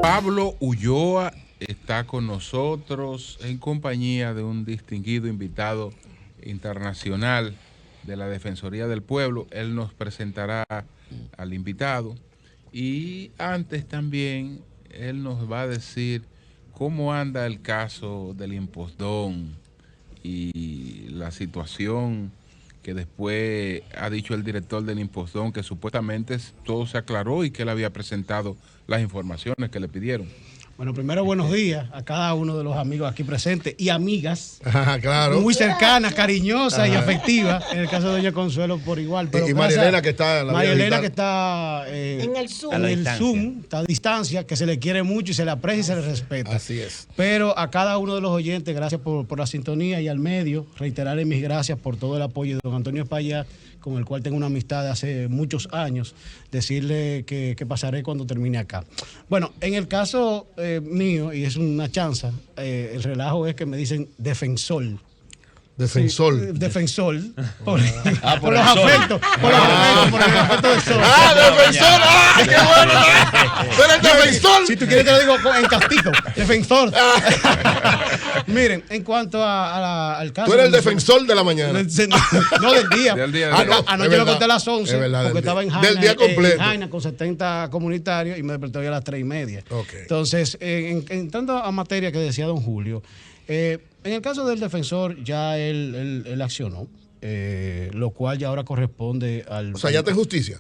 Pablo Ulloa está con nosotros en compañía de un distinguido invitado internacional de la Defensoría del Pueblo. Él nos presentará al invitado y antes también él nos va a decir cómo anda el caso del Impostón y la situación que después ha dicho el director del Impostón que supuestamente todo se aclaró y que él había presentado las informaciones que le pidieron. Bueno, primero buenos días a cada uno de los amigos aquí presentes y amigas. Ajá, claro. Muy cercanas, cariñosas y afectivas. En el caso de doña Consuelo por igual. Pero y María Elena que está en el Zoom, está a distancia, que se le quiere mucho y se le aprecia y se le respeta. Así es. Pero a cada uno de los oyentes, gracias por la sintonía, y al medio, reiterarle mis gracias por todo el apoyo de don Antonio Espaillat, con el cual tengo una amistad de hace muchos años, decirle que pasaré cuando termine acá. Bueno, en el caso mío, y es una chanza, el relajo es que me dicen defensor. Defensor. Sí, defensor. Por los afectos. Por el afecto del sol. ¡Defensor! ¡Qué bueno! ¡Tú eres defensor! Si tú quieres te lo digo en castigo. Defensor. Miren, en cuanto al caso... Tú eres el defensor de la mañana. No, del día. Anoche lo conté a las 11, porque estaba en Jaina. Del día completo. En Jaina con 70 comunitarios y me desperté hoy a las 3:30. Okay. Entonces, entrando a materia que decía don Julio, en el caso del defensor ya él accionó, lo cual ya ahora corresponde al... O sea, ya está en justicia.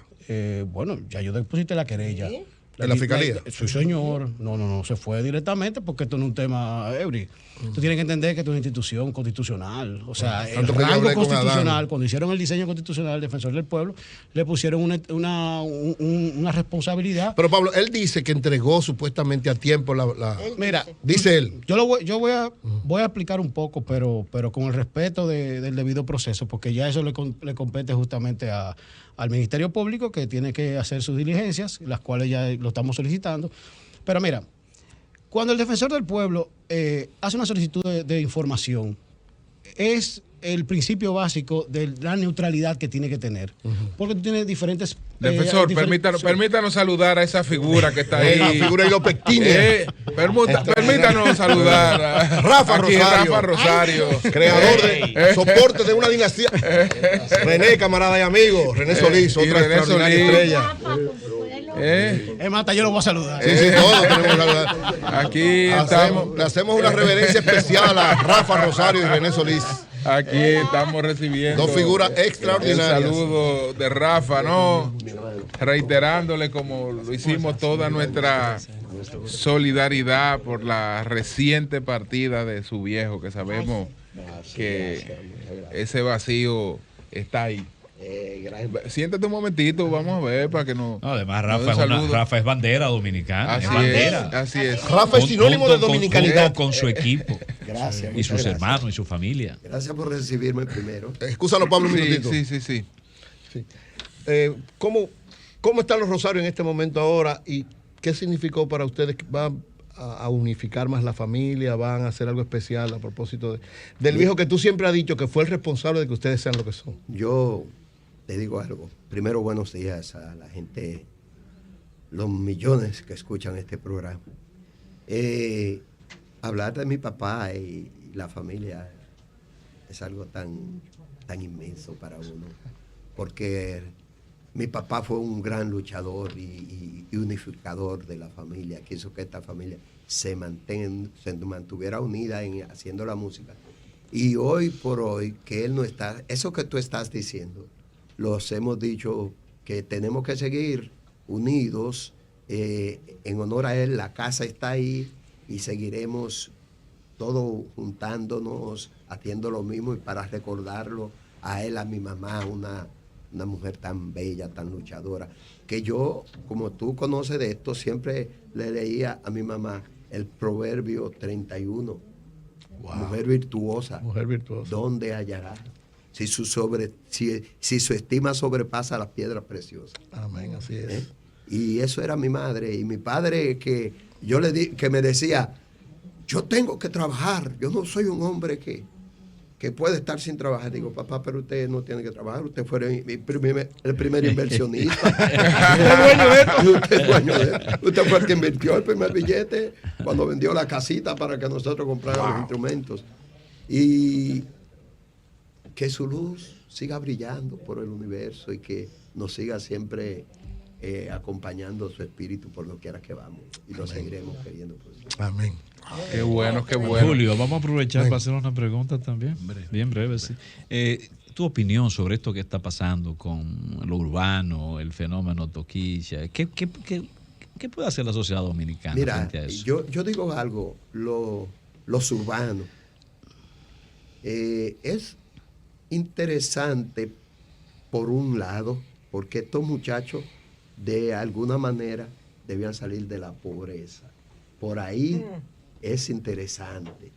Bueno, ya yo deposité la querella. ¿Sí? ¿En la fiscalía? Sí, señor. No, se fue directamente porque esto no es un tema, Eury. Tú tienes que entender que esto es una institución constitucional. O sea, el rango constitucional, cuando hicieron el diseño constitucional del Defensor del Pueblo, le pusieron una responsabilidad. Pero Pablo, él dice que entregó supuestamente a tiempo Mira, dice él. Yo voy a explicar un poco, pero con el respeto del debido proceso, porque ya eso le compete justamente al Ministerio Público, que tiene que hacer sus diligencias, las cuales ya lo estamos solicitando. Pero mira, cuando el Defensor del Pueblo hace una solicitud de información, es el principio básico de la neutralidad que tiene que tener. Porque tú tienes diferentes... Defensor, permítanos saludar a esa figura que está ahí. La figura hidopectina. Permítanos saludar a Rafa Rosario. Creador de soporte de una dinastía. René, camarada y amigo. René Solís, otra extraordinaria estrella. Mata, yo lo voy a saludar. Sí, todos tenemos que saludar. Aquí le hacemos una reverencia especial a Rafa Rosario y René Solís. Aquí estamos recibiendo dos figuras extraordinarias. El saludo de Rafa, ¿no? Reiterándole, como lo hicimos, toda nuestra solidaridad por la reciente partida de su viejo, que sabemos que ese vacío está ahí. Siéntate un momentito, vamos a ver para que no. Además, Rafa es bandera dominicana. Así es. Rafa es sinónimo de dominicanidad. Con su equipo. Gracias. Y sus hermanos y su familia. Gracias por recibirme primero. Excúsalo, Pablo, un minutito. Sí. ¿Cómo están los rosarios en este momento ahora y qué significó para ustedes? ¿Van a unificar más la familia? ¿Van a hacer algo especial a propósito del viejo que tú siempre has dicho que fue el responsable de que ustedes sean lo que son? Yo te digo algo. Primero, buenos días a la gente, los millones que escuchan este programa. Hablar de mi papá y la familia es algo tan inmenso para uno, porque mi papá fue un gran luchador y unificador de la familia, que hizo que esta familia se mantuviera unida haciendo la música. Y hoy por hoy, que él no está, eso que tú estás diciendo, los hemos dicho que tenemos que seguir unidos en honor a él. La casa está ahí y seguiremos todos juntándonos, haciendo lo mismo, y para recordarlo a él, a mi mamá, una mujer tan bella, tan luchadora, que yo, como tú conoces de esto, siempre le leía a mi mamá el Proverbio 31. Wow. Mujer virtuosa. ¿Dónde hallará? Si su estima sobrepasa las piedras preciosas. Amén, así es. Y eso era mi madre. Y mi padre, que me decía, yo tengo que trabajar, yo no soy un hombre que... que puede estar sin trabajar. Digo, papá, pero usted no tiene que trabajar, usted fue el primer inversionista. Usted es dueño de esto. Usted fue el que invirtió el primer billete cuando vendió la casita para que nosotros compráramos los instrumentos. Y que su luz siga brillando por el universo y que nos siga siempre acompañando su espíritu por lo quiera que vamos. Y lo seguiremos queriendo. Amén. Qué bueno, qué bueno. Julio, vamos a aprovechar para hacer una pregunta también. Bien breve, sí. Tu opinión sobre esto que está pasando con lo urbano, el fenómeno Toquilla. ¿Qué puede hacer la sociedad dominicana frente a eso? Yo digo algo, los urbanos. Es interesante por un lado, porque estos muchachos de alguna manera debían salir de la pobreza. Por ahí es interesante,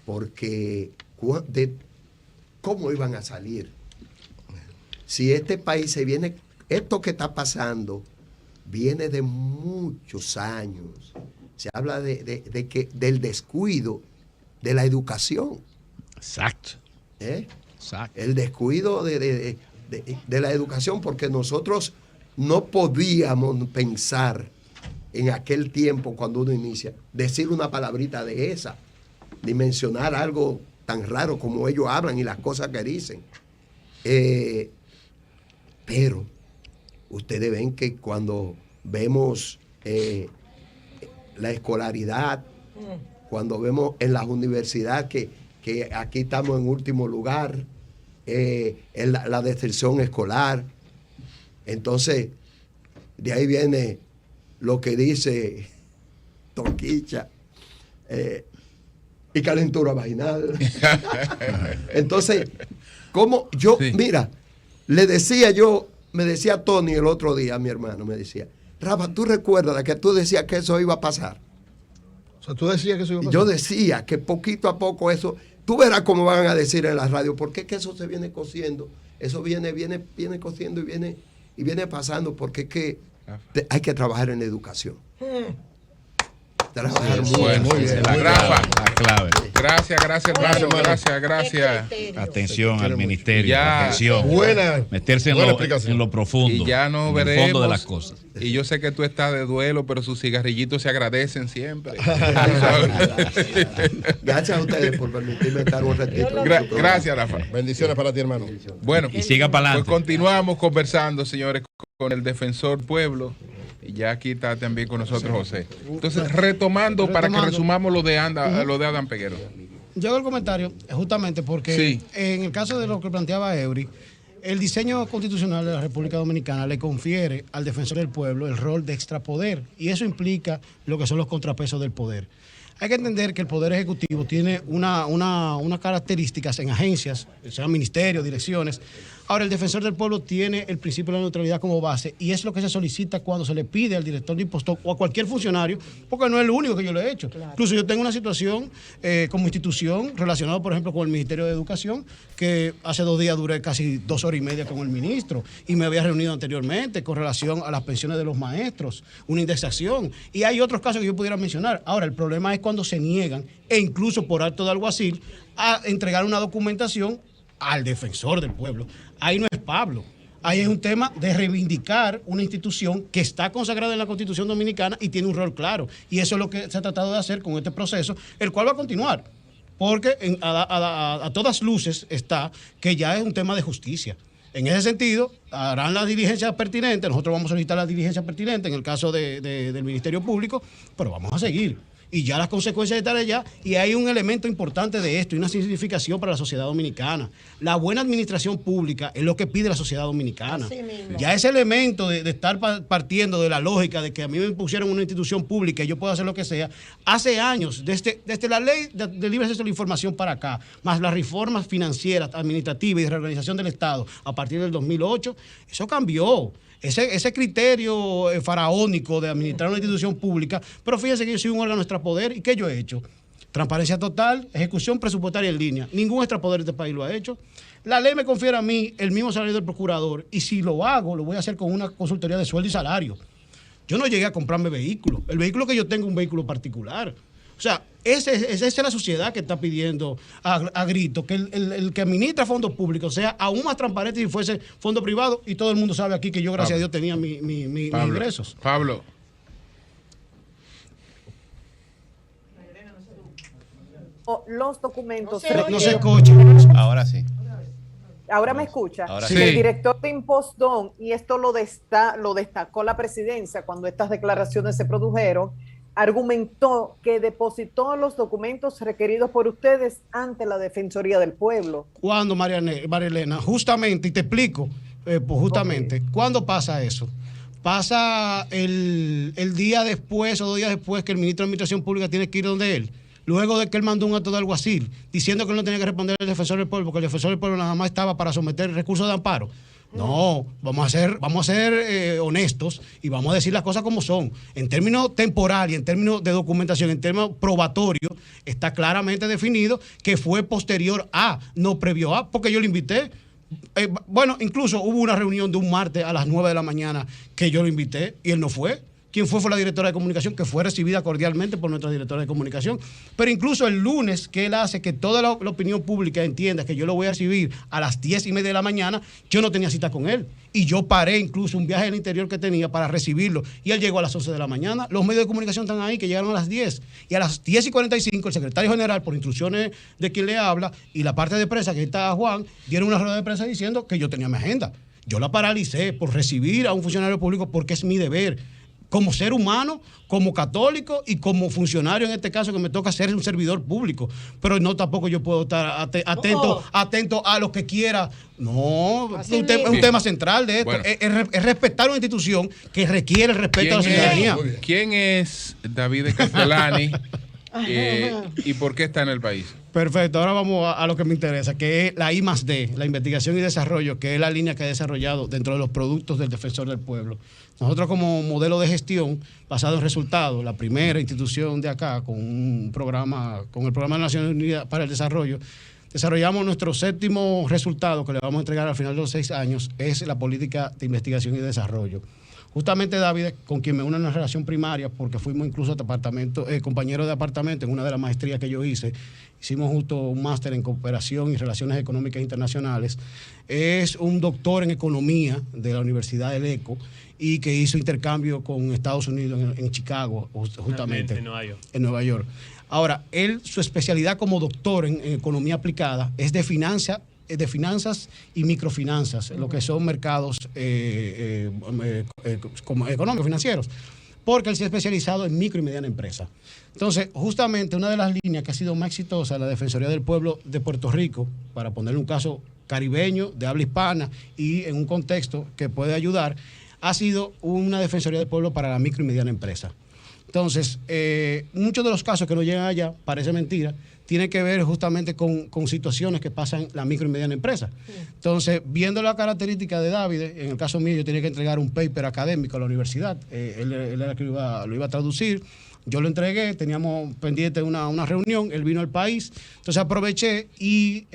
porque ¿cómo iban a salir? Si este país se viene, esto que está pasando viene de muchos años. Se habla del descuido de la educación. Exacto. Exacto. El descuido de la educación, porque nosotros no podíamos pensar en aquel tiempo cuando uno inicia, decir una palabrita de esa, ni mencionar algo tan raro como ellos hablan y las cosas que dicen. Pero ustedes ven que cuando vemos la escolaridad, cuando vemos en las universidades que aquí estamos en último lugar, en la deserción escolar, entonces de ahí viene lo que dice Toquicha y calentura vaginal. Entonces, como yo, mira, me decía Tony el otro día, mi hermano, me decía, Rafa, ¿tú recuerdas que tú decías que eso iba a pasar? O sea, tú decías que eso iba a pasar. Yo decía que poquito a poco eso, tú verás cómo van a decir en la radio, porque es que eso se viene cociendo, eso viene cociendo y viene pasando, porque es que hay que trabajar en la educación. Trabajar muy bien. La clave. Gracias, hermano. Gracias. Atención al ministerio. Ya, atención. Meterse en lo profundo. Y ya no en veremos. el fondo de las cosas. Y yo sé que tú estás de duelo, pero sus cigarrillitos se agradecen siempre. Gracias a ustedes por permitirme estar un ratito. Gracias, Rafa. Bendiciones para ti, hermano. Bueno, y siga para adelante. Pues continuamos conversando, señores, con el defensor pueblo. Y ya aquí está también con nosotros José. Entonces, retomando para que resumamos lo de Adán Peguero. Yo hago el comentario justamente porque en el caso de lo que planteaba Eury, el diseño constitucional de la República Dominicana le confiere al defensor del pueblo el rol de extrapoder, y eso implica lo que son los contrapesos del poder. Hay que entender que el Poder Ejecutivo tiene unas características en agencias, sean ministerios, direcciones. Ahora, el defensor del pueblo tiene el principio de la neutralidad como base, y es lo que se solicita cuando se le pide al director de impostor o a cualquier funcionario, porque no es lo único que yo lo he hecho. Claro. Incluso yo tengo una situación como institución relacionada, por ejemplo, con el Ministerio de Educación, que hace 2 días duré casi 2 horas y media con el ministro, y me había reunido anteriormente con relación a las pensiones de los maestros, una indexación, y hay otros casos que yo pudiera mencionar. Ahora, el problema es cuando se niegan, e incluso por acto de alguacil, a entregar una documentación al defensor del pueblo. Ahí no es Pablo. Ahí es un tema de reivindicar una institución que está consagrada en la Constitución Dominicana y tiene un rol claro. Y eso es lo que se ha tratado de hacer con este proceso, el cual va a continuar. Porque a todas luces está que ya es un tema de justicia. En ese sentido, harán las diligencias pertinentes. Nosotros vamos a solicitar las diligencias pertinentes en el caso del Ministerio Público, pero vamos a seguir. Y ya las consecuencias están allá, y hay un elemento importante de esto y una significación para la sociedad dominicana. La buena administración pública es lo que pide la sociedad dominicana. Ya ese elemento de estar partiendo de la lógica de que a mí me pusieron una institución pública y yo puedo hacer lo que sea, hace años, desde la ley de libre acceso a la información para acá, más las reformas financieras, administrativas y de reorganización del Estado a partir del 2008, eso cambió. Ese criterio faraónico de administrar una institución pública, pero fíjense que yo soy un órgano extrapoder, ¿y qué yo he hecho? Transparencia total, ejecución presupuestaria en línea. Ningún extrapoder de este país lo ha hecho. La ley me confiere a mí el mismo salario del procurador, y si lo hago, lo voy a hacer con una consultoría de sueldo y salario. Yo no llegué a comprarme vehículos. El vehículo que yo tengo es un vehículo particular. O sea, esa es la sociedad que está pidiendo a grito que el que administra fondos públicos sea aún más transparente si fuese fondo privado, y todo el mundo sabe aquí que yo, gracias a Dios, tenía mis ingresos. Pablo. Los documentos. No se escucha. Ahora sí. Ahora me escucha. Ahora sí. El director de Impostón, y esto lo destacó la presidencia cuando estas declaraciones se produjeron, argumentó que depositó los documentos requeridos por ustedes ante la Defensoría del Pueblo. ¿Cuándo, María Elena? Justamente, y te explico, pues justamente, ¿cuándo pasa eso? Pasa el día después o 2 días después que el ministro de Administración Pública tiene que ir donde él, luego de que él mandó un acto de alguacil diciendo que él no tenía que responder al defensor del pueblo, porque el defensor del pueblo nada más estaba para someter el recurso de amparo. No, vamos a ser honestos y vamos a decir las cosas como son. En términos temporales, en términos de documentación, en términos probatorios, está claramente definido que fue posterior a, no previo a, porque yo lo invité. Bueno, incluso hubo una reunión de un martes a las 9 de la mañana que yo lo invité y él no fue. ¿Quién fue? Fue la directora de comunicación, que fue recibida cordialmente por nuestra directora de comunicación. Pero incluso el lunes, que él hace que toda la opinión pública entienda que yo lo voy a recibir a las 10:30 de la mañana, yo no tenía cita con él. Y yo paré incluso un viaje al interior que tenía para recibirlo. Y él llegó a las 11 de la mañana. Los medios de comunicación están ahí, que llegaron a las 10. Y a las 10:45, el secretario general, por instrucciones de quien le habla, y la parte de prensa, que está Juan, dieron una rueda de prensa diciendo que yo tenía mi agenda. Yo la paralicé por recibir a un funcionario público porque es mi deber, como ser humano, como católico y como funcionario, en este caso, que me toca ser un servidor público. Pero no, tampoco yo puedo estar atento a lo que quiera. No, es un tema central de esto. Bueno. Es respetar una institución que requiere el respeto a la ciudadanía. ¿Quién es David Castellani y por qué está en el país? Perfecto, ahora vamos a lo que me interesa, que es la I+D, la investigación y desarrollo, que es la línea que he desarrollado dentro de los productos del Defensor del Pueblo. Nosotros, como modelo de gestión basado en resultados, la primera institución de acá con el Programa de las Naciones Unidas para el Desarrollo, desarrollamos nuestro 7º resultado que le vamos a entregar al final de los 6 años, es la política de investigación y desarrollo. Justamente David, con quien me une una relación primaria, porque fuimos incluso compañeros de apartamento en una de las maestrías que yo hice, hicimos justo un máster en cooperación y relaciones económicas internacionales, es un doctor en economía de la Universidad del ECO y que hizo intercambio con Estados Unidos en Chicago, justamente. En Nueva York. Ahora, su especialidad como doctor en economía aplicada es de finanzas y microfinanzas, lo que son mercados económicos, financieros, porque él se ha especializado en micro y mediana empresa. Entonces, justamente una de las líneas que ha sido más exitosa de la Defensoría del Pueblo de Puerto Rico, para ponerle un caso caribeño, de habla hispana y en un contexto que puede ayudar, ha sido una Defensoría del Pueblo para la micro y mediana empresa. Entonces, muchos de los casos que nos llegan allá, parece mentira, tiene que ver justamente con situaciones que pasan en la micro y mediana empresa. Entonces, viendo la característica de David, en el caso mío yo tenía que entregar un paper académico a la universidad, él era el que lo iba a traducir, yo lo entregué, teníamos pendiente una reunión, él vino al país, entonces aproveché y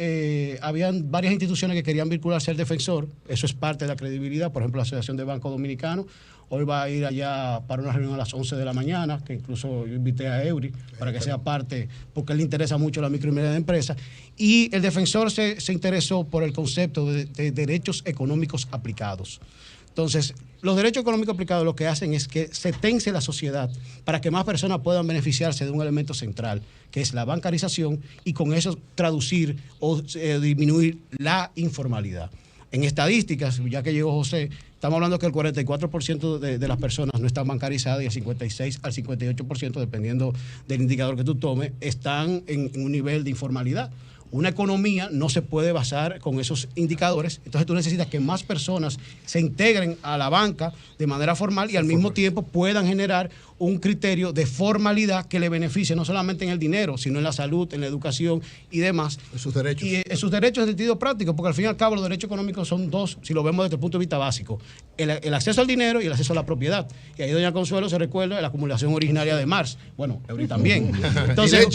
habían varias instituciones que querían vincularse al defensor, eso es parte de la credibilidad, por ejemplo la Asociación de Banco Dominicano, hoy va a ir allá para una reunión a las 11 de la mañana, que incluso yo invité a Eury para que sea parte, porque le interesa mucho la micro y mediana empresa. Y el defensor se interesó por el concepto de derechos económicos aplicados. Entonces, los derechos económicos aplicados lo que hacen es que se tense la sociedad para que más personas puedan beneficiarse de un elemento central, que es la bancarización, y con eso traducir o disminuir la informalidad. En estadísticas, ya que llegó José, estamos hablando que el 44% de las personas no están bancarizadas y el 56 al 58%, dependiendo del indicador que tú tomes, están en un nivel de informalidad. Una economía no se puede basar con esos indicadores, entonces tú necesitas que más personas se integren a la banca de manera formal y al mismo tiempo puedan generar un criterio de formalidad que le beneficie no solamente en el dinero, sino en la salud, en la educación y demás. En sus derechos. Y en sus derechos en sentido práctico, porque al fin y al cabo los derechos económicos son dos, si lo vemos desde el punto de vista básico, el acceso al dinero y el acceso a la propiedad. Y ahí doña Consuelo se recuerda de la acumulación originaria de Marx. Bueno, Eury también. Entonces,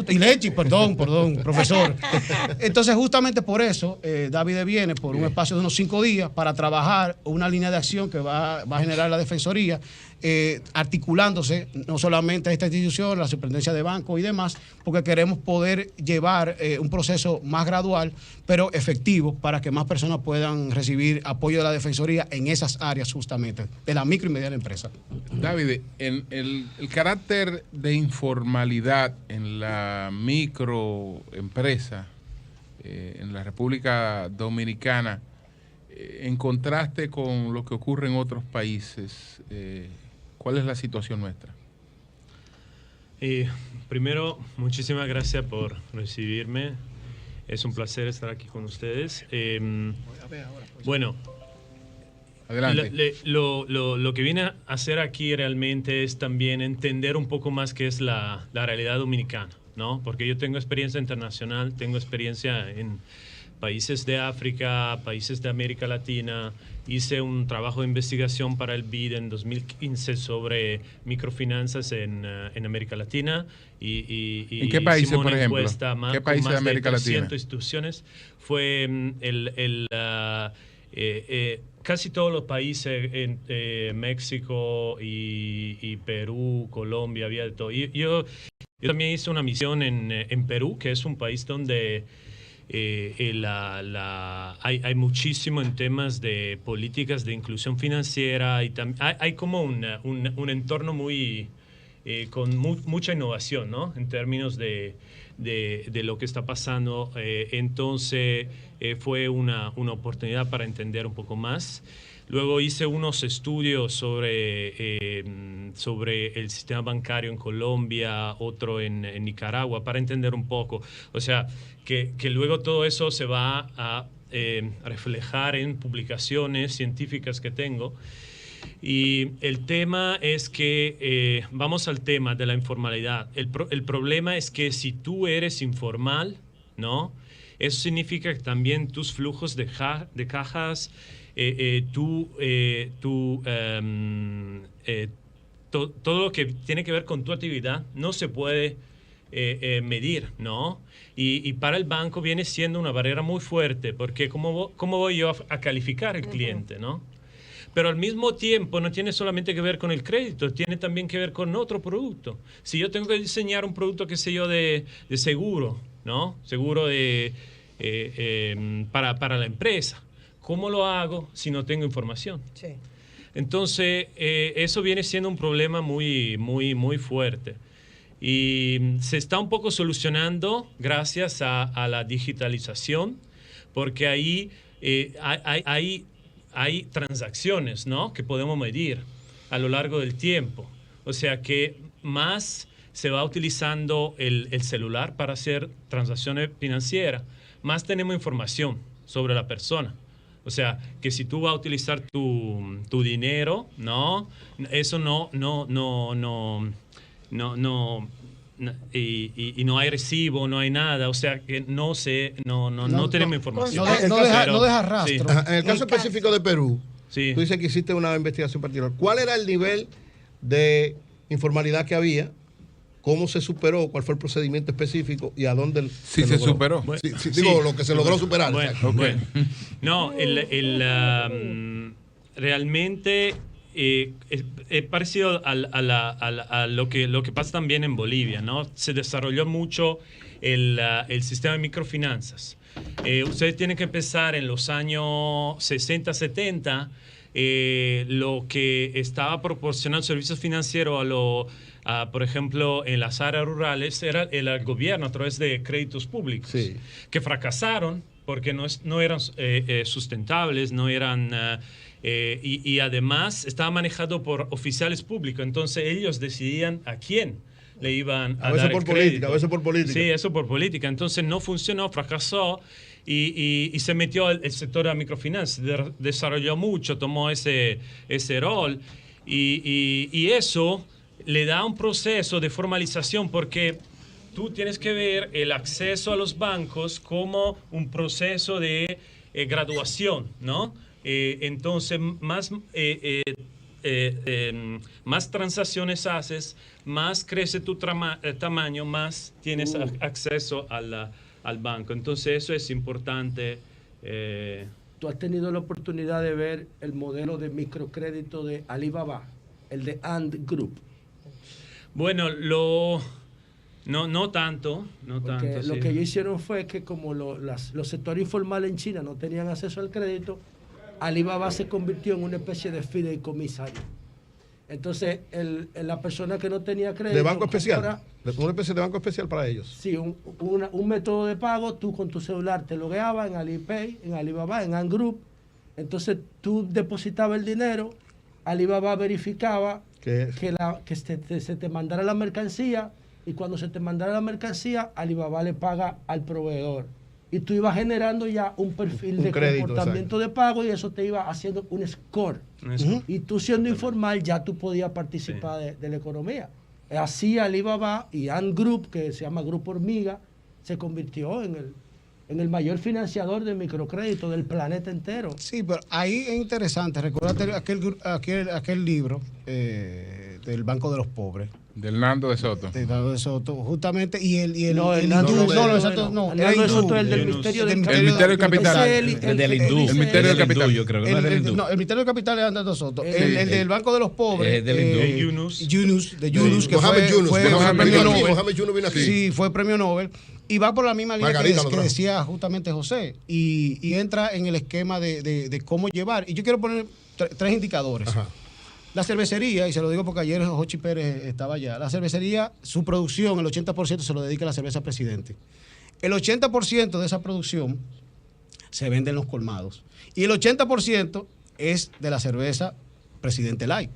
y Lechi, perdón, profesor. Entonces, justamente por eso, David viene por un espacio de unos 5 días para trabajar una línea de acción que va a generar la Defensoría articulándose no solamente a esta institución, la superintendencia de bancos y demás, porque queremos poder llevar un proceso más gradual, pero efectivo, para que más personas puedan recibir apoyo de la Defensoría en esas áreas justamente, de la micro y mediana empresa. David, en el carácter de informalidad en la microempresa en la República Dominicana, en contraste con lo que ocurre en otros países, ¿cuál es la situación nuestra? Primero, muchísimas gracias por recibirme. Es un placer estar aquí con ustedes. Bueno, adelante. Lo que vine a hacer aquí realmente es también entender un poco más qué es la realidad dominicana, ¿no? Porque yo tengo experiencia internacional, tengo experiencia en países de África, países de América Latina. Hice un trabajo de investigación para el BID en 2015 sobre microfinanzas en América Latina. ¿En qué países, por ejemplo? ¿Qué países de América Latina? Instituciones. Fue casi todos los países, México y Perú, Colombia, había de todo. Yo también hice una misión en Perú, que es un país donde hay muchísimo en temas de políticas de inclusión financiera y hay como un entorno muy con mucha innovación, ¿no? En términos de lo que está pasando. Entonces fue una oportunidad para entender un poco más. Luego hice unos estudios sobre el sistema bancario en Colombia, otro en Nicaragua, para entender un poco. O sea, que luego todo eso se va a reflejar en publicaciones científicas que tengo. Y el tema es que, vamos al tema de la informalidad. El problema es que si tú eres informal, ¿no? Eso significa que también tus flujos de cajas, todo lo que tiene que ver con tu actividad no se puede medir, ¿no? Y para el banco viene siendo una barrera muy fuerte, porque ¿cómo voy yo a calificar al cliente, ¿no? Pero al mismo tiempo no tiene solamente que ver con el crédito, tiene también que ver con otro producto. Si yo tengo que diseñar un producto, qué sé yo, de seguro, ¿no? Seguro para la empresa. ¿Cómo lo hago si no tengo información? Sí. Entonces, eso viene siendo un problema muy, muy, muy fuerte. Y se está un poco solucionando gracias a la digitalización, porque ahí hay transacciones, ¿no? Que podemos medir a lo largo del tiempo. O sea que más se va utilizando el celular para hacer transacciones financieras, más tenemos información sobre la persona. O sea, que si tú vas a utilizar tu dinero, ¿no? Eso no hay recibo, no hay nada. O sea, que no tenemos información. No deja rastro. Sí. En el caso específico de Perú, sí. Tú dices que hiciste una investigación particular. ¿Cuál era el nivel de informalidad que había? ¿Cómo se superó? ¿Cuál fue el procedimiento específico? ¿Y a dónde se superó? Bueno, digo, lo que se logró superar. Bueno. No, realmente es parecido a lo que pasa también en Bolivia, ¿no? Se desarrolló mucho el sistema de microfinanzas. Ustedes tienen que empezar en los años 60, 70, lo que estaba proporcionando servicios financieros por ejemplo, en las áreas rurales era el gobierno a través de créditos públicos, sí, que fracasaron porque no eran sustentables, no eran... y además estaba manejado por oficiales públicos, entonces ellos decidían a quién le iban a dar el crédito. A veces por política. Sí, eso por política. Entonces no funcionó, fracasó y se metió el sector de la microfinanza, desarrolló mucho, tomó ese rol y eso le da un proceso de formalización, porque tú tienes que ver el acceso a los bancos como un proceso de graduación, ¿no? Entonces, más transacciones haces, más crece tu tamaño, más tienes acceso al banco. Entonces, eso es importante. ¿Tú has tenido la oportunidad de ver el modelo de microcrédito de Alibaba el de Ant Group. Bueno, no tanto. Porque lo sí. que ellos hicieron fue que como los sectores informales en China no tenían acceso al crédito, Alibaba se convirtió en una especie de fideicomisario. Entonces, la persona que no tenía crédito... ¿De banco especial? ¿Una especie de banco especial para ellos? Sí, un método de pago. Tú con tu celular te logueabas en Alipay, en Alibaba, en Ant Group. Entonces, tú depositabas el dinero, Alibaba verificaba que se te mandara la mercancía, y cuando se te mandara la mercancía, Alibaba le paga al proveedor. Y tú ibas generando ya un perfil de crédito, comportamiento, exacto, de pago, y eso te iba haciendo un score. Y tú siendo informal ya tú podías participar de la economía. Así Alibaba y Ant Group, que se llama Grupo Hormiga, se convirtió en el mayor financiador de microcrédito del planeta entero. Sí, pero ahí es interesante. Recuérdate aquel libro del Banco de los Pobres. Del Nando de Soto. De Nando de Soto, justamente. Y el hindú. El del misterio del capital. El misterio del capital. El del hindú. El misterio del capital. Yo creo que no es del hindú. No, el misterio del capital es Nando de Soto. El del Banco de los Pobres. Del Yunus, que fue premio Nobel. Sí, fue premio Nobel. Y va por la misma línea que decía justamente José. Y entra en el esquema de cómo llevar. Y yo quiero poner tres indicadores. Ajá. La cervecería, y se lo digo porque ayer Jochi Pérez estaba allá, la cervecería, su producción, el 80% se lo dedica a la cerveza Presidente. El 80% de esa producción se vende en los colmados. Y el 80% es de la cerveza Presidente Light.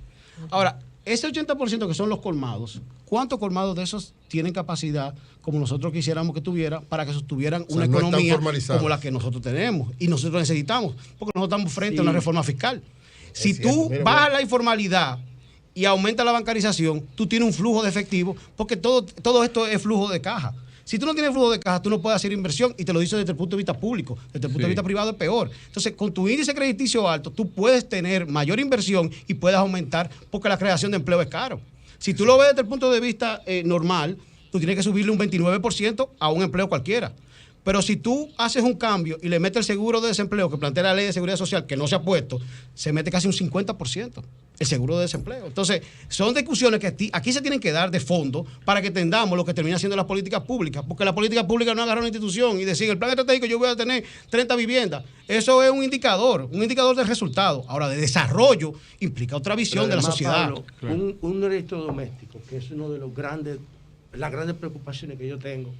Ahora, ese 80% que son los colmados, ¿cuántos colmados de esos tienen capacidad, como nosotros quisiéramos que tuviera, para que sostuvieran una economía como la que nosotros tenemos? Y nosotros necesitamos, porque nosotros estamos frente a una reforma fiscal. Si tú bajas la informalidad y aumentas la bancarización, tú tienes un flujo de efectivo, porque todo esto es flujo de caja. Si tú no tienes flujo de caja, tú no puedes hacer inversión, y te lo dice desde el punto de vista público. Desde el punto de vista privado es peor. Entonces, con tu índice crediticio alto, tú puedes tener mayor inversión y puedes aumentar, porque la creación de empleo es caro. Si tú lo ves desde el punto de vista normal, tú tienes que subirle un 29% a un empleo cualquiera. Pero si tú haces un cambio y le metes el seguro de desempleo que plantea la ley de seguridad social, que no se ha puesto, se mete casi un 50% el seguro de desempleo. Entonces, son discusiones que aquí se tienen que dar de fondo para que entendamos lo que termina siendo las políticas públicas. Porque la política pública no agarra una institución y decir, el plan estratégico yo voy a tener 30 viviendas. Eso es un indicador de resultado. Ahora, de desarrollo implica otra visión de la sociedad. Pablo, un electrodoméstico, que es uno de las grandes preocupaciones que yo tengo.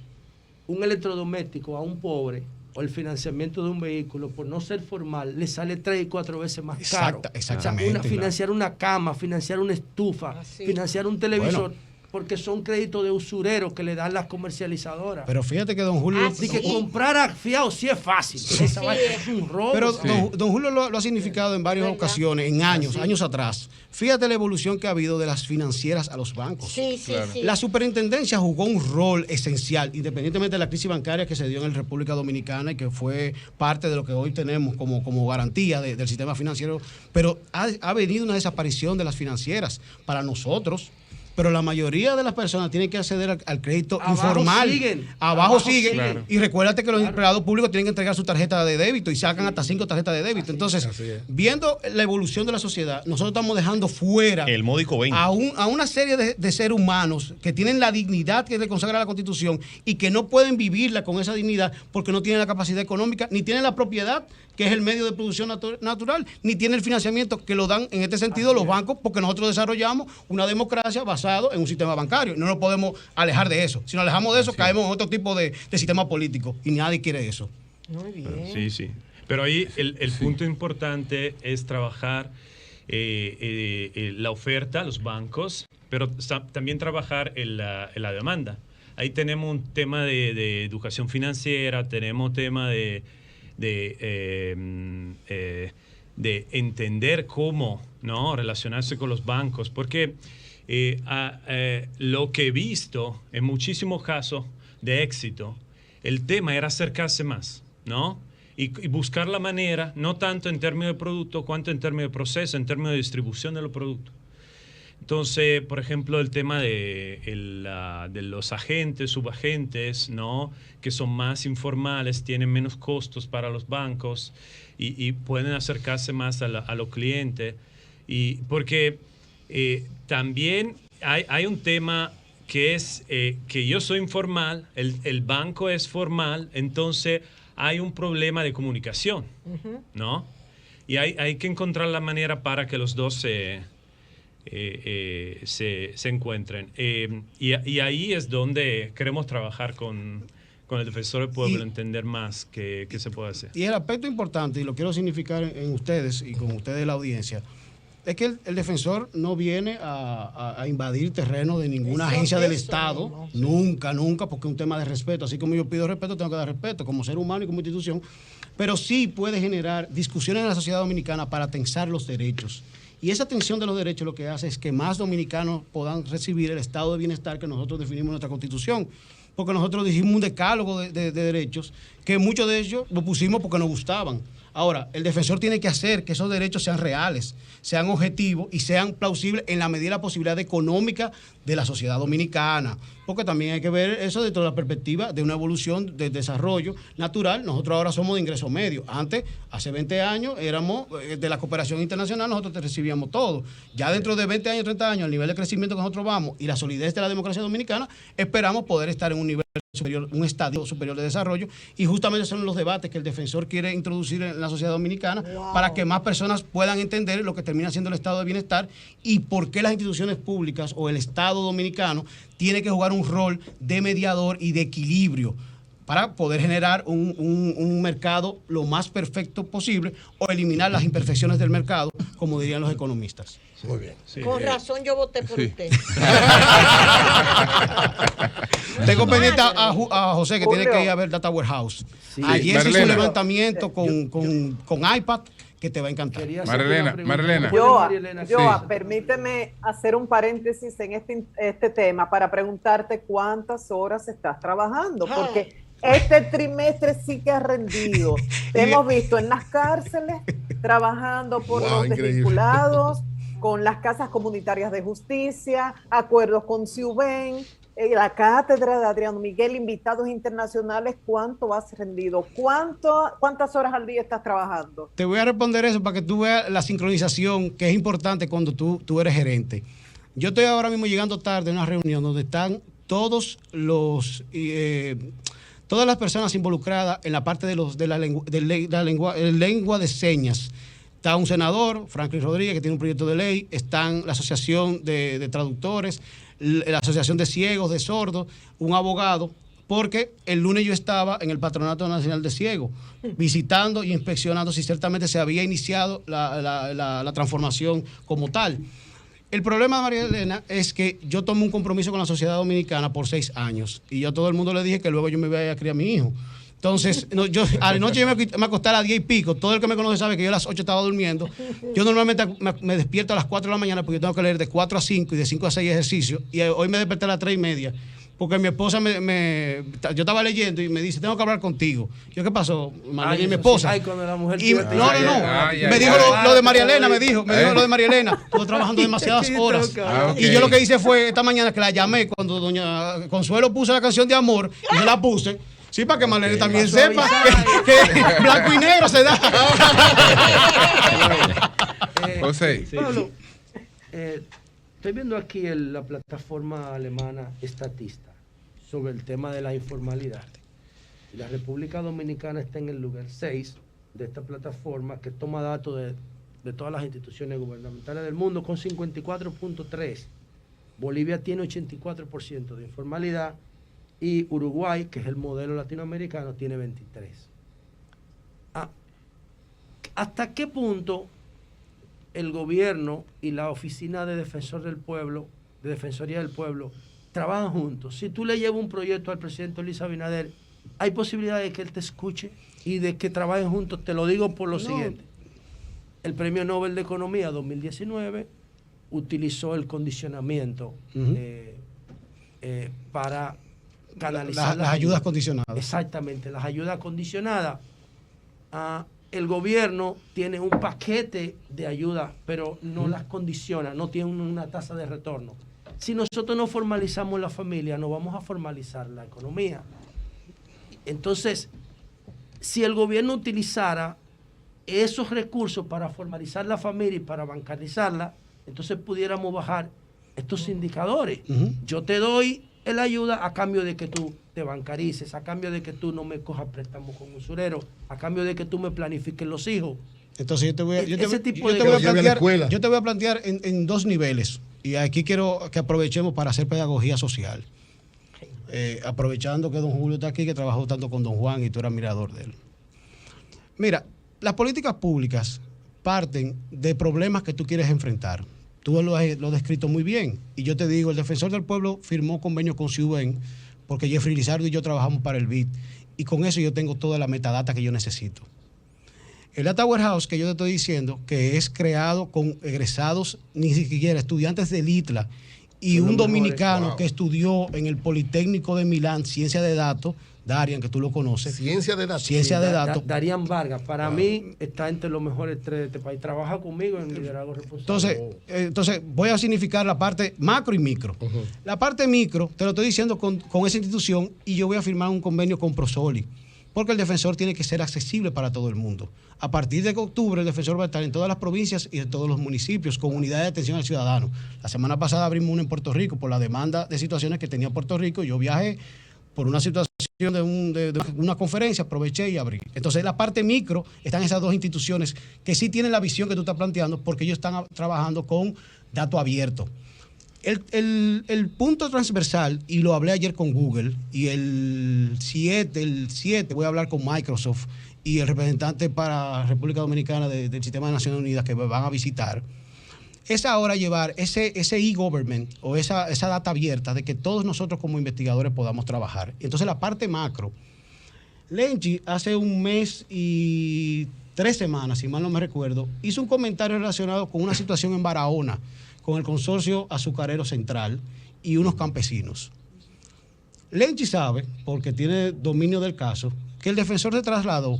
Un electrodoméstico a un pobre, o el financiamiento de un vehículo, por no ser formal, le sale 3 y 4 veces más caro. Exactamente. O sea, financiar una cama, financiar una estufa, financiar un televisor, porque son créditos de usureros que le dan las comercializadoras. Pero fíjate que don Julio... Así que comprar a fiado sí es fácil. Esa es un robo. Pero don Julio lo ha significado en varias ocasiones, en años atrás. Fíjate la evolución que ha habido de las financieras a los bancos. Sí. La superintendencia jugó un rol esencial, independientemente de la crisis bancaria que se dio en la República Dominicana y que fue parte de lo que hoy tenemos como garantía del sistema financiero. Pero ha venido una desaparición de las financieras para nosotros. Pero la mayoría de las personas tienen que acceder al crédito informal. Abajo siguen. Claro. Y recuérdate que los empleados públicos tienen que entregar su tarjeta de débito y sacan hasta 5 tarjetas de débito. Entonces, viendo la evolución de la sociedad, nosotros estamos dejando fuera el módico 20 a una serie de seres humanos que tienen la dignidad que le consagra la Constitución y que no pueden vivirla con esa dignidad porque no tienen la capacidad económica, ni tienen la propiedad, que es el medio de producción natural, ni tiene el financiamiento que lo dan en este sentido los bancos, porque nosotros desarrollamos una democracia basada en un sistema bancario. No nos podemos alejar de eso. Si nos alejamos de eso, caemos en otro tipo de sistema político y nadie quiere eso. Muy bien. Sí. Pero ahí el punto importante es trabajar la oferta, los bancos, pero también trabajar en la demanda. Ahí tenemos un tema de educación financiera, tenemos tema de entender cómo, ¿no?, relacionarse con los bancos, porque lo que he visto en muchísimos casos de éxito, el tema era acercarse más, ¿no? Y buscar la manera, no tanto en términos de producto, cuanto en términos de proceso, en términos de distribución de los productos. Entonces, por ejemplo, el tema de los agentes, subagentes, ¿no?, que son más informales, tienen menos costos para los bancos y pueden acercarse más a los clientes. Y porque También hay un tema que es que yo soy informal, el banco es formal, entonces hay un problema de comunicación, ¿no? Y hay que encontrar la manera para que los dos se encuentren. Y ahí es donde queremos trabajar con el defensor del pueblo, entender más qué se puede hacer. Y el aspecto importante, y lo quiero significar en ustedes y con ustedes la audiencia, es que el defensor no viene a invadir terreno de ninguna agencia del Estado, nunca, porque es un tema de respeto. Así como yo pido respeto, tengo que dar respeto como ser humano y como institución, pero sí puede generar discusiones en la sociedad dominicana para tensar los derechos. Y esa tensión de los derechos lo que hace es que más dominicanos puedan recibir el estado de bienestar que nosotros definimos en nuestra Constitución. Porque nosotros dijimos un decálogo de derechos, que muchos de ellos lo pusimos porque nos gustaban. Ahora, el defensor tiene que hacer que esos derechos sean reales, sean objetivos y sean plausibles en la medida de la posibilidad económica de la sociedad dominicana. Porque también hay que ver eso desde la perspectiva de una evolución de desarrollo natural. Nosotros ahora somos de ingreso medio. Antes, hace 20 años, éramos de la cooperación internacional, nosotros te recibíamos todo. Ya dentro de 20 años, 30 años, el nivel de crecimiento que nosotros vamos y la solidez de la democracia dominicana, esperamos poder estar en un nivel superior, un estadio superior de desarrollo, y justamente son los debates que el defensor quiere introducir en la sociedad dominicana para que más personas puedan entender lo que termina siendo el estado de bienestar y por qué las instituciones públicas o el Estado dominicano tiene que jugar un rol de mediador y de equilibrio para poder generar un mercado lo más perfecto posible o eliminar las imperfecciones del mercado, como dirían los economistas. Muy bien. Sí, con razón yo voté por usted. Tengo pendiente a José, que Julio tiene que ir a ver Data Warehouse. Sí. Ayer se hizo un levantamiento con iPad que te va a encantar. Marilena. Joa, permíteme hacer un paréntesis en este tema para preguntarte cuántas horas estás trabajando, porque este trimestre sí que has rendido. Te hemos visto en las cárceles trabajando por los desvinculados, con las casas comunitarias de justicia, acuerdos con Ciuben, la cátedra de Adriano Miguel, invitados internacionales. ¿Cuánto has rendido? ¿Cuántas horas al día estás trabajando? Te voy a responder eso para que tú veas la sincronización, que es importante cuando tú eres gerente. Yo estoy ahora mismo llegando tarde a una reunión donde están todas las personas involucradas en la parte de la lengua de señas. Está un senador, Franklin Rodríguez, que tiene un proyecto de ley, están la Asociación de Traductores, la Asociación de Ciegos, de Sordos, un abogado, porque el lunes yo estaba en el Patronato Nacional de Ciegos, visitando y inspeccionando si ciertamente se había iniciado la transformación como tal. El problema, María Elena, es que yo tomé un compromiso con la sociedad dominicana por 6 años y yo a todo el mundo le dije que luego yo me iba a criar a mi hijo. Entonces, anoche yo me acosté a las 10 y pico. Todo el que me conoce sabe que yo a las 8 estaba durmiendo. Yo normalmente me despierto a las 4 de la mañana porque yo tengo que leer de 4 a 5 y de 5 a 6 ejercicios. Y hoy me desperté a las 3 y media porque mi esposa yo estaba leyendo y me dice, tengo que hablar contigo. Yo, ¿qué pasó? Y mi esposa. Ay, cuando la mujer y, me dijo lo de María Elena, me dijo lo de María Elena. Estuvo trabajando demasiadas horas. Y yo lo que hice fue esta mañana que la llamé cuando doña Consuelo puso la canción de amor y yo la puse. Sí, para que Marlene también sepa que blanco y negro se da. José. Pablo, estoy viendo aquí la plataforma alemana Statista sobre el tema de la informalidad. La República Dominicana está en el lugar 6 de esta plataforma que toma datos de todas las instituciones gubernamentales del mundo con 54.3. Bolivia tiene 84% de informalidad. Y Uruguay, que es el modelo latinoamericano, tiene 23. ¿Hasta qué punto el gobierno y la Oficina de Defensor del Pueblo, de Defensoría del Pueblo, trabajan juntos? Si tú le llevas un proyecto al presidente Luis Abinader, ¿hay posibilidad de que él te escuche y de que trabajen juntos? Te lo digo por lo siguiente. El Premio Nobel de Economía 2019 utilizó el condicionamiento para canalizar las ayudas condicionadas. Exactamente, las ayudas condicionadas. El gobierno tiene un paquete de ayuda, pero no las condiciona, no tiene una tasa de retorno. Si nosotros no formalizamos la familia, no vamos a formalizar la economía. Entonces, si el gobierno utilizara esos recursos para formalizar la familia y para bancarizarla, entonces pudiéramos bajar estos indicadores. Yo te doy la ayuda a cambio de que tú te bancarices, a cambio de que tú no me cojas préstamos con usurero, a cambio de que tú me planifiques los hijos. Entonces yo te voy a plantear en dos niveles. Y aquí quiero que aprovechemos para hacer pedagogía social. Aprovechando que don Julio está aquí, que trabajó tanto con don Juan y tú eras mirador de él. Mira, las políticas públicas parten de problemas que tú quieres enfrentar. Tú lo has descrito muy bien. Y yo te digo, el Defensor del Pueblo firmó convenio con Ciuben porque Jeffrey Lizardo y yo trabajamos para el BID. Y con eso yo tengo toda la metadata que yo necesito. El Data Warehouse que yo te estoy diciendo, que es creado con egresados, ni siquiera estudiantes del ITLA, y un dominicano que estudió en el Politécnico de Milán, Ciencia de Datos, Darian, que tú lo conoces. Ciencia de Datos. Ciencia de Datos. Darian Vargas, para mí, está entre los mejores tres de este país. Trabaja conmigo en liderazgo responsable. Entonces, voy a significar la parte macro y micro. La parte micro, te lo estoy diciendo con esa institución, y yo voy a firmar un convenio con Prosoli, porque el defensor tiene que ser accesible para todo el mundo. A partir de octubre, el defensor va a estar en todas las provincias y en todos los municipios con unidades de atención al ciudadano. La semana pasada abrimos una en Puerto Rico por la demanda de situaciones que tenía Puerto Rico. Yo viajé por una situación de una conferencia, aproveché y abrí. Entonces, la parte micro están esas dos instituciones que sí tienen la visión que tú estás planteando, porque ellos están trabajando con dato abierto. El punto transversal, y lo hablé ayer con Google, y el 7 voy a hablar con Microsoft y el representante para República Dominicana del Sistema de Naciones Unidas que me van a visitar, es ahora llevar ese e-government o esa data abierta de que todos nosotros como investigadores podamos trabajar. Entonces, la parte macro, Lenchi hace un mes y 3 semanas, si mal no me recuerdo, hizo un comentario relacionado con una situación en Barahona, con el Consorcio Azucarero Central y unos campesinos. Lenchi sabe, porque tiene dominio del caso, que el defensor se trasladó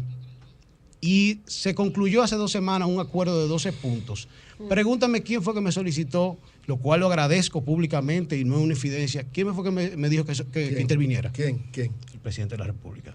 y se concluyó hace 2 semanas un acuerdo de 12 puntos. Pregúntame quién fue que me solicitó, lo cual lo agradezco públicamente y no es una infidencia. ¿Quién fue que me dijo que interviniera? ¿Quién? El presidente de la República.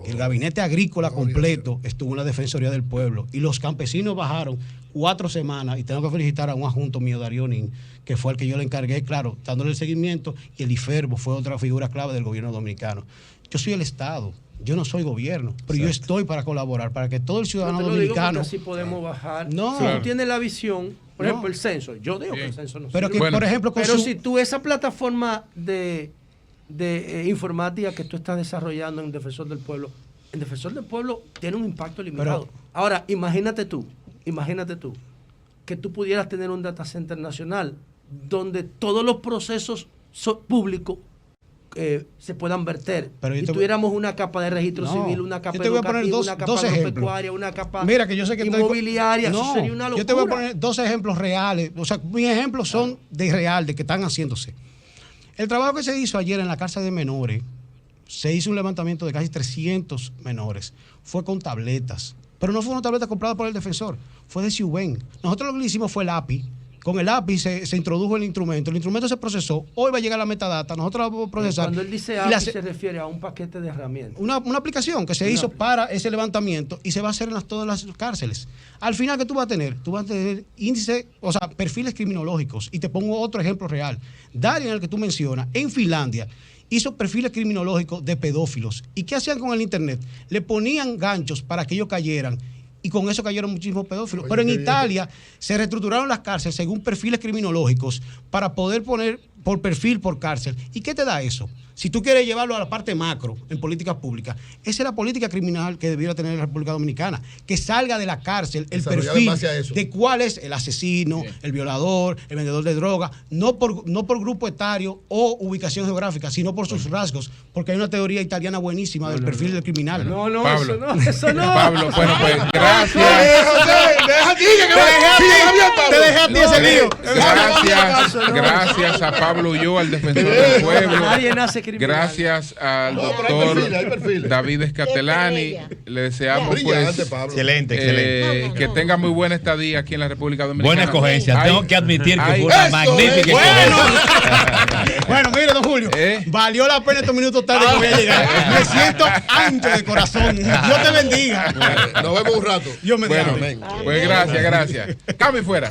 El gabinete agrícola completo estuvo en la Defensoría del Pueblo y los campesinos bajaron 4 semanas, y tengo que felicitar a un adjunto mío, Darionin, que fue el que yo le encargué, claro, dándole el seguimiento, y el IFERBO fue otra figura clave del gobierno dominicano. Yo soy el Estado, yo no soy gobierno, pero yo estoy para colaborar, para que todo el ciudadano dominicano... Así podemos bajar. No. Si tú tienes la visión, por ejemplo, el censo, yo digo que el censo no pero sirve. que, por ejemplo, pero si tú esa plataforma de informática que tú estás desarrollando en Defensor del Pueblo, el Defensor del Pueblo tiene un impacto limitado. Ahora, imagínate tú, que tú pudieras tener un data center nacional donde todos los procesos públicos se puedan verter. Y tuviéramos una capa de registro civil, una capa educativa, una capa agropecuaria, una capa inmobiliaria. Eso sería una locura. Yo te voy a poner 2 ejemplos reales. O sea, mis ejemplos son de que están haciéndose. El trabajo que se hizo ayer en la cárcel de menores, se hizo un levantamiento de casi 300 menores. Fue con tabletas. Pero no fue una tableta comprada por el defensor, fue de Ciuben. Nosotros lo que hicimos fue el API. Con el API se introdujo el instrumento se procesó, hoy va a llegar la metadata, nosotros la vamos a procesar. Cuando él dice API se refiere a un paquete de herramientas. Una aplicación que se hizo para ese levantamiento y se va a hacer en todas las cárceles. Al final, ¿qué tú vas a tener? Tú vas a tener perfiles criminológicos. Y te pongo otro ejemplo real. Darian, el que tú mencionas, en Finlandia, hizo perfiles criminológicos de pedófilos. ¿Y qué hacían con el Internet? Le ponían ganchos para que ellos cayeran, y con eso cayeron muchísimos pedófilos. Pero en Italia se reestructuraron las cárceles según perfiles criminológicos para poder poner por perfil por cárcel. ¿Y qué te da eso? Si tú quieres llevarlo a la parte macro en políticas públicas, esa es la política criminal que debiera tener la República Dominicana, que salga de la cárcel el perfil de cuál es el asesino, el violador, el vendedor de droga, no por grupo etario o ubicación geográfica, sino por sus rasgos, porque hay una teoría italiana buenísima del perfil del criminal. Pablo, eso no. Pablo, bueno, pues gracias. Te dejé a ti ese lío. Gracias a Pablo Ulloa, al defensor del pueblo. Nadie nace criminal. Gracias al doctor David Escatelani. Le deseamos excelente. Que tenga muy buena estadía aquí en la República Dominicana. Buena escogencia. Tengo que admitir que fue una magnífica escogencia. Bueno, mire, don Julio, valió la pena estos minutos tarde que voy a llegar. Me siento ancho de corazón. Dios te bendiga. Nos vemos un rato. Dios me bendiga. Pues gracias. Cambio fuera.